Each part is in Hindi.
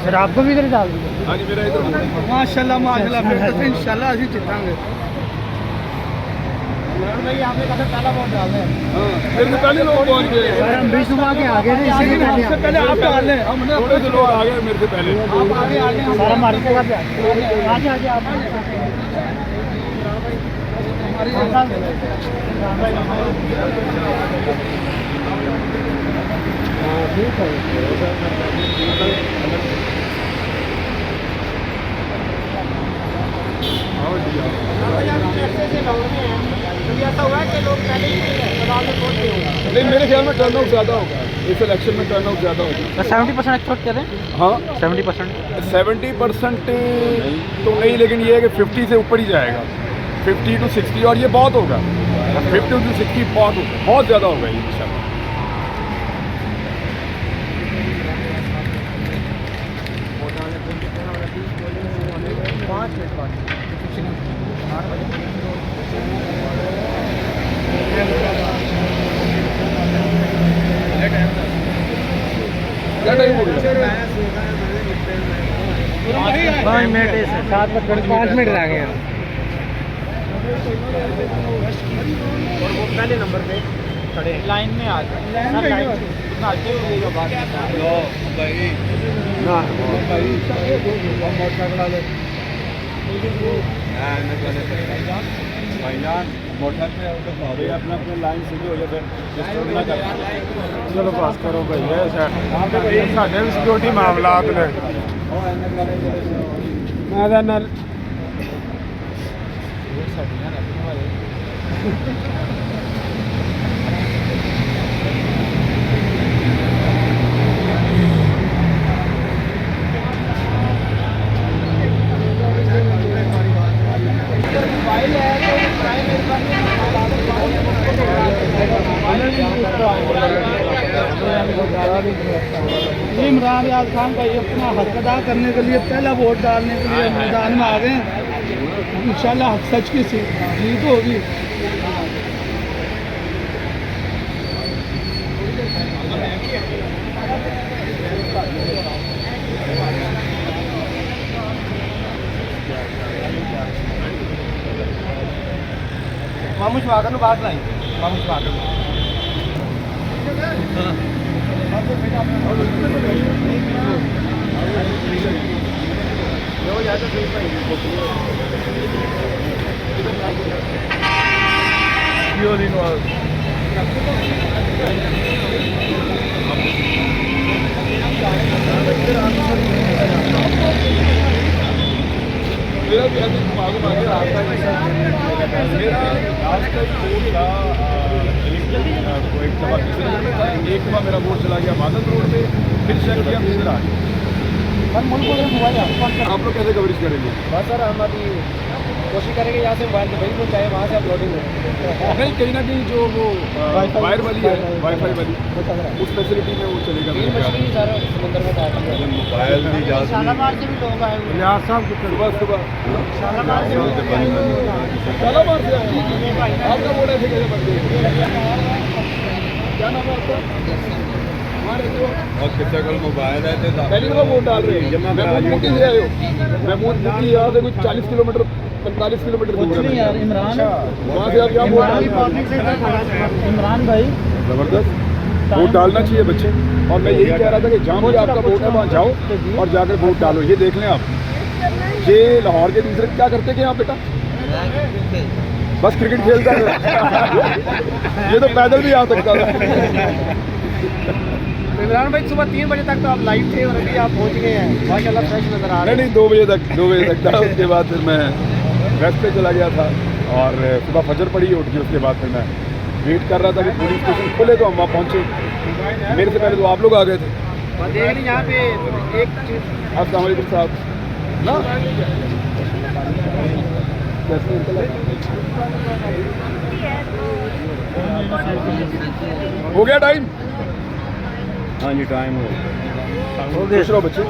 फिर आपको भी इधर डाल दीजिए। हाँ जी मेरा इधर माशाल्लाह माशाल्लाह, फिर तो इंशाल्लाह अभी जीतांगे। भाई आपने कहा पहला वोट डाल रहे हैं। हाँ मेरे से पहले लोग पहुँच गए। हम विष्णुमा के आगे थे, इसलिए सबसे पहले आप डाल लें। हमने थोड़े से लोग आ गए मेरे से पहले। आप आगे आ गए। सर हमारी जगह पे आगे आगे आप नहीं मेरे ख्याल में टर्न आउट ज़्यादा होगा इस इलेक्शन में, टर्न आउट ज़्यादा होगा। 70% एक्सपेक्ट करें। हाँ 70%। 70% तो नहीं, लेकिन ये है कि 50 से ऊपर ही जाएगा, 50 to 60, और ये बहुत होगा। 50 to 60 बहुत होगा, बहुत ज़्यादा होगा ये इंशाल्लाह। क्या टाइम हो गया? 5 मिनट है, 7:05 मिनट रह गए हैं। और वो पहले नंबर पे खड़े लाइन में आ गए। अपना अपना लाइन सीधी हो जाए। चलो पास करो भैया साढ़े भी सिक्योरिटी मामलात ने इमरान याद खान भाई अपना हक अदा करने के लिए पहला वोट डालने के लिए मैदान में आ गए। इंशाल्लाह हक सच की जीत होगी। मामूश वागर नु बात नहीं, मामूश वागर मेरा भी ऐसे मालूम आ गया मेरा आज तक वोट था एक दफ़ा दूसरे रोड में था, एक दफ़ा मेरा वोट चला गया मादल रोड पे, फिर चेक किया फिर आ गया। आप लोग कैसे कवरेज करेंगे? बस सर हम अभी कोशिश करेंगे यहाँ से मोबाइल पे भेज चाहे वहाँ से अपलोडिंग हो। नहीं कहीं ना कहीं जो वो वायर वाली है, वाईफाई वाली, उस फैसिलिटी में वो चलेगा मेरे ख्याल में। सर समुद्र में मोबाइल भी शालामार से भी लोग आए हुए हैं। सुबह सुबह शालामार से शालामार से आपका वोट ऐसे कैसे बन गया? क्या नाम है आपका? और किसी को मोबाइल है तो पहली दफ़ा वोट डाल रहे हैं। महमूद से आए हो? महमूद यहाँ से कुछ 40 किलोमीटर 45 किलोमीटर दूर है यार इमरान, वहाँ से आप यहाँ वोट डाल रहे हैं। इमरान भाई ज़बरदस्त वोट डालना चाहिए बच्चे, और मैं यही कह रहा था कि जहाँ भी आपका वोट है वहाँ जाओ और जाकर वोट डालो। ये देख लें आप, ये लाहौर के दूसरे क्या करते हैं आप बेटा? बस क्रिकेट खेलता है। ये तो पैदल भी आ सकता था। इमरान भाई सुबह 3 बजे तक तो आप लाइव थे और अभी आप पहुंच गए हैं, माशाल्लाह फ्रेश नजर आ रहे हैं। नहीं 2 बजे तक था। उसके बाद फिर मैं रेस्ट पे चला गया था और सुबह फजर पड़ी उठ के, उसके बाद फिर मैं वेट कर रहा था कि पुलिस स्टेशन खुले तो हम वहाँ पहुँचे। मेरे से पहले तो आप लोग आ गए थे। देख रहे यहाँ पे एक चीज अस्सलाम वालेकुम साहब ना हो गया टाइम? हाँ जी टाइम हो खुश रहो बच्चे।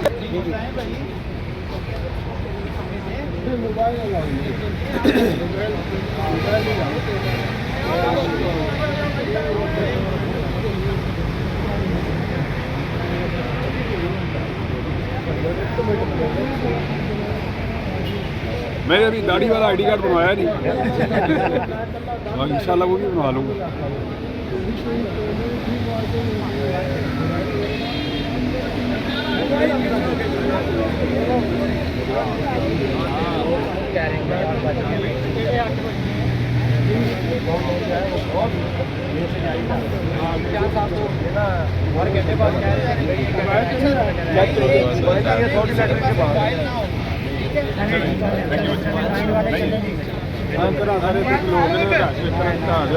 मैंने अभी दाढ़ी वाला आईडी कार्ड बनवाया नहीं, और इंशाल्लाह वो भी बनवा लूँगा।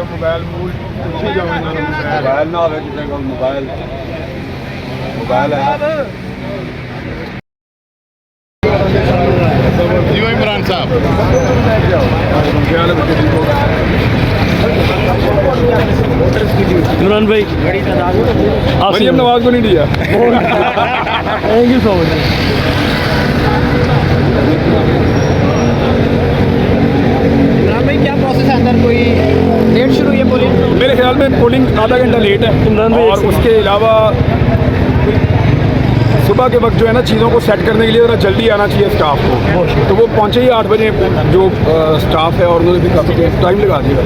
मोबाइल मूल पूछी जाओ मोबाइल ना आवे किसी को, मोबाइल है। जी इमरान साहब इमरान भाई मरियम नवाज को नहीं दिया। Thank you so much. Imran भाई क्या प्रोसेस है अंदर, कोई लेट शुरू हुई है पोलिंग? मेरे ख्याल में पोलिंग आधा घंटा लेट है, इमरान भाई और उसके अलावा सुबह के वक्त जो है ना चीज़ों को सेट करने के लिए ज़रा जल्दी आना चाहिए स्टाफ को, तो वो पहुँचे ही 8 बजे जो स्टाफ है, और उन्होंने भी काफ़ी टाइम लगा दिया।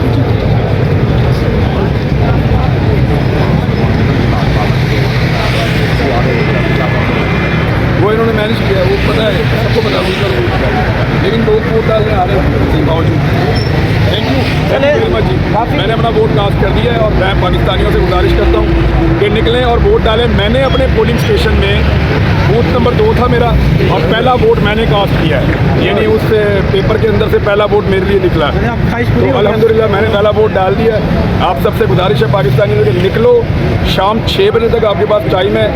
वो इन्होंने मैनेज किया, वो पता है, सबको पता है, लेकिन लोग वोट डालने आ रहे हैं बावजूद। थैंक यू वेरी मच जी। मैंने अपना वोट कास्ट कर दिया है, और मैं पाकिस्तानियों से गुजारिश करता हूँ कि निकलें और वोट डालें। मैंने अपने पोलिंग स्टेशन में बूथ नंबर 2 था मेरा, और पहला वोट मैंने कास्ट किया है, यानी उस पेपर के अंदर से पहला वोट मेरे लिए निकला। तो अल्हम्दुलिल्लाह मैंने पहला वोट डाल दिया। आप सबसे गुजारिश है पाकिस्तानियों से, निकलो, शाम 6 बजे तक आपके पास टाइम है,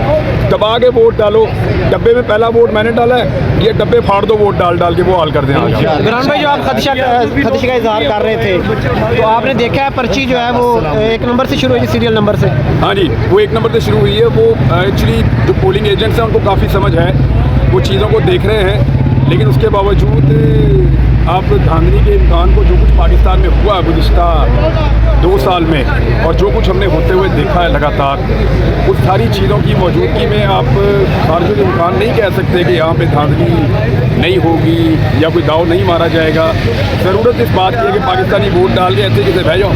दबा के वोट डालो। डब्बे में पहला वोट मैंने डाला है, ये डब्बे फाड़ दो वोट डाल के, वो हाल कर दें। इमरान भाई जो आप खदशे का इजहार कर रहे थे, तो आपने देखा है पर्ची जो है वो 1 नंबर से शुरू हुई, सीरियल नंबर से? हाँ जी, वो 1 नंबर से शुरू हुई है। वो एक्चुअली जो पोलिंग एजेंट्स हैं उनको काफ़ी समझ है, वो चीज़ों को देख रहे हैं, लेकिन उसके बावजूद आप धांधली के इम्कान को, जो कुछ पाकिस्तान में हुआ गुज़िश्ता 2 साल में, और जो कुछ हमने होते हुए देखा है लगातार, उस सारी चीज़ों की मौजूदगी में आप खारिज इम्कान नहीं कह सकते कि यहाँ पे धांधली नहीं होगी या कोई दाव नहीं मारा जाएगा। ज़रूरत इस बात की है कि पाकिस्तानी वोट डाल के ऐसे किसे बह जाओ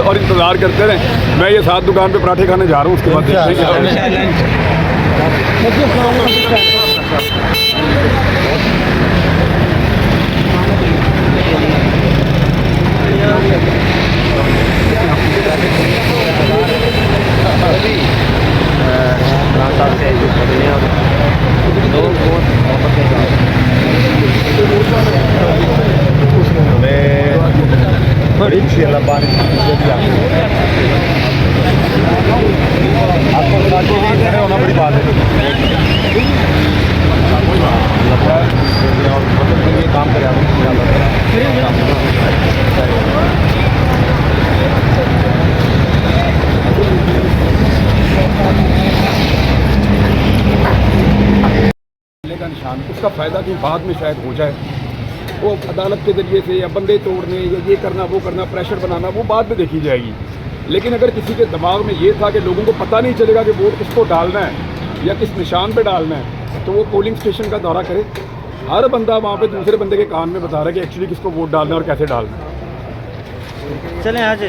और इंतज़ार करते रहें। मैं ये 7 दुकान पे पराठे खाने जा रहा हूँ, उसके बाद देखते बड़ी खुशी अल्लाह पाक आपको खड़े होना बड़ी बात है, और ये काम करें का निशान, उसका फ़ायदा भी बाद में शायद हो जाए, वो अदालत के ज़रिए से या बंदे तोड़ने या ये करना वो करना, प्रेशर बनाना, वो बाद में देखी जाएगी। लेकिन अगर किसी के दिमाग में ये था कि लोगों को पता नहीं चलेगा कि वोट किसको डालना है या किस निशान पे डालना है, तो वो पोलिंग स्टेशन का दौरा करे। हर बंदा वहाँ पे दूसरे बंदे के कान में बता रहा है कि एक्चुअली किसको वोट डालना है और कैसे डालना है। चलें आज